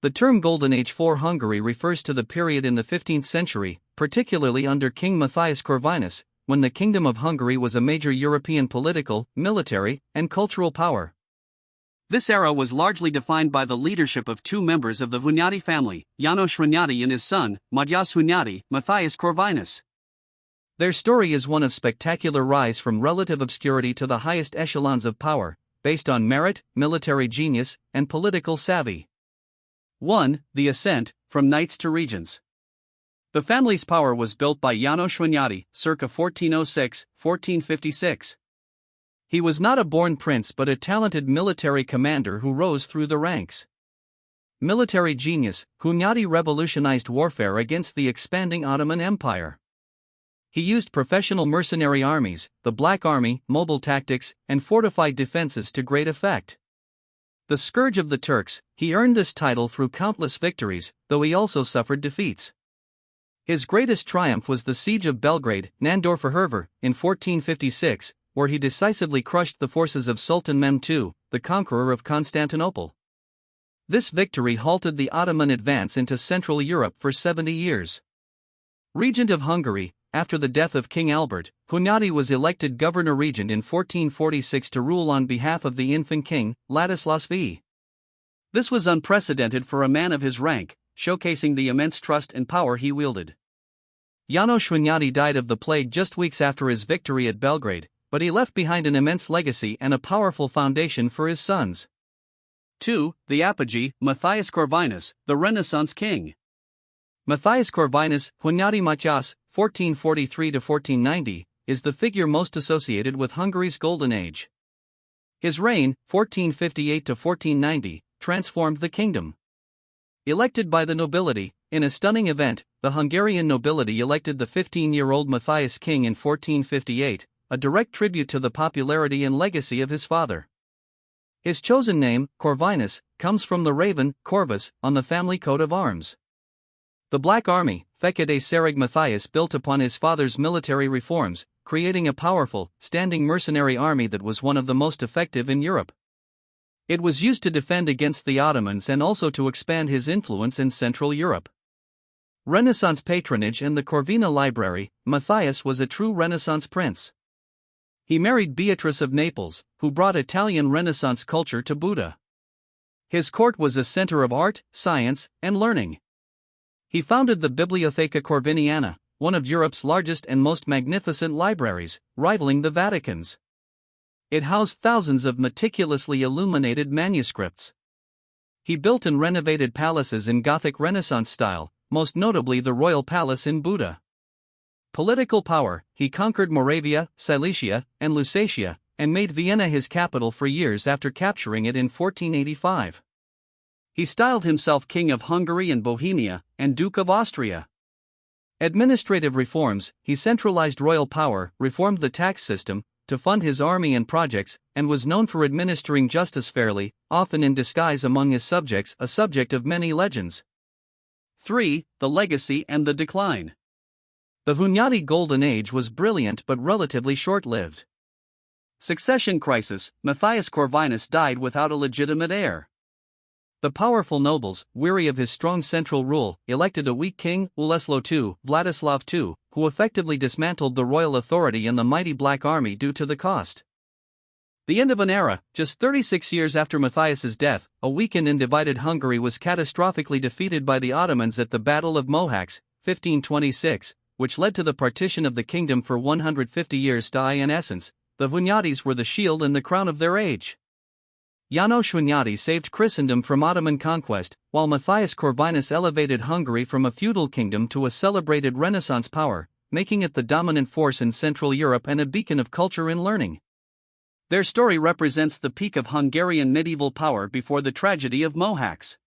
The term Golden Age for Hungary refers to the period in the 15th century, particularly under King Matthias Corvinus, when the Kingdom of Hungary was a major European political, military, and cultural power. This era was largely defined by the leadership of two members of the Hunyadi family, János Hunyadi and his son, Matthias Hunyadi, Matthias Corvinus. Their story is one of spectacular rise from relative obscurity to the highest echelons of power, based on merit, military genius, and political savvy. 1. The ascent, from knights to regents. The family's power was built by János Hunyadi, circa 1406-1456. He was not a born prince but a talented military commander who rose through the ranks. Military genius, Hunyadi revolutionized warfare against the expanding Ottoman Empire. He used professional mercenary armies, the Black Army, mobile tactics, and fortified defenses to great effect. The scourge of the Turks, he earned this title through countless victories, though he also suffered defeats. His greatest triumph was the siege of Belgrade, Nandorfer Herver, in 1456, where he decisively crushed the forces of Sultan Mehmed II, the conqueror of Constantinople. This victory halted the Ottoman advance into Central Europe for 70 years. Regent of Hungary, after the death of King Albert, Hunyadi was elected governor-regent in 1446 to rule on behalf of the infant king, Ladislas V. This was unprecedented for a man of his rank, showcasing the immense trust and power he wielded. János Hunyadi died of the plague just weeks after his victory at Belgrade, but he left behind an immense legacy and a powerful foundation for his sons. 2. The apogee, Matthias Corvinus, the Renaissance king. Matthias Corvinus, Hunyadi Matthias, 1443-1490, is the figure most associated with Hungary's Golden Age. His reign, 1458-1490, transformed the kingdom. Elected by the nobility, in a stunning event, the Hungarian nobility elected the 15-year-old Matthias king in 1458, a direct tribute to the popularity and legacy of his father. His chosen name, Corvinus, comes from the raven, Corvus, on the family coat of arms. The Black Army, Fekete Sereg Matthias, built upon his father's military reforms, creating a powerful, standing mercenary army that was one of the most effective in Europe. It was used to defend against the Ottomans and also to expand his influence in Central Europe. Renaissance patronage and the Corvina Library, Matthias was a true Renaissance prince. He married Beatrice of Naples, who brought Italian Renaissance culture to Buda. His court was a center of art, science, and learning. He founded the Bibliotheca Corviniana, one of Europe's largest and most magnificent libraries, rivaling the Vatican's. It housed thousands of meticulously illuminated manuscripts. He built and renovated palaces in Gothic Renaissance style, most notably the Royal Palace in Buda. Political power, he conquered Moravia, Silesia, and Lusatia, and made Vienna his capital for years after capturing it in 1485. He styled himself King of Hungary and Bohemia, and Duke of Austria. Administrative reforms, he centralized royal power, reformed the tax system, to fund his army and projects, and was known for administering justice fairly, often in disguise among his subjects, a subject of many legends. 3. The legacy and the decline. The Hunyadi Golden Age was brilliant but relatively short-lived. Succession crisis, Matthias Corvinus died without a legitimate heir. The powerful nobles, weary of his strong central rule, elected a weak king, Uleslo II, Vladislav II, who effectively dismantled the royal authority and the mighty Black Army due to the cost. The end of an era. Just 36 years after Matthias's death, a weakened and divided Hungary was catastrophically defeated by the Ottomans at the Battle of Mohacs, 1526, which led to the partition of the kingdom for 150 years. In essence, the Hunyadis were the shield and the crown of their age. János Hunyadi saved Christendom from Ottoman conquest, while Matthias Corvinus elevated Hungary from a feudal kingdom to a celebrated Renaissance power, making it the dominant force in Central Europe and a beacon of culture and learning. Their story represents the peak of Hungarian medieval power before the tragedy of Mohacs.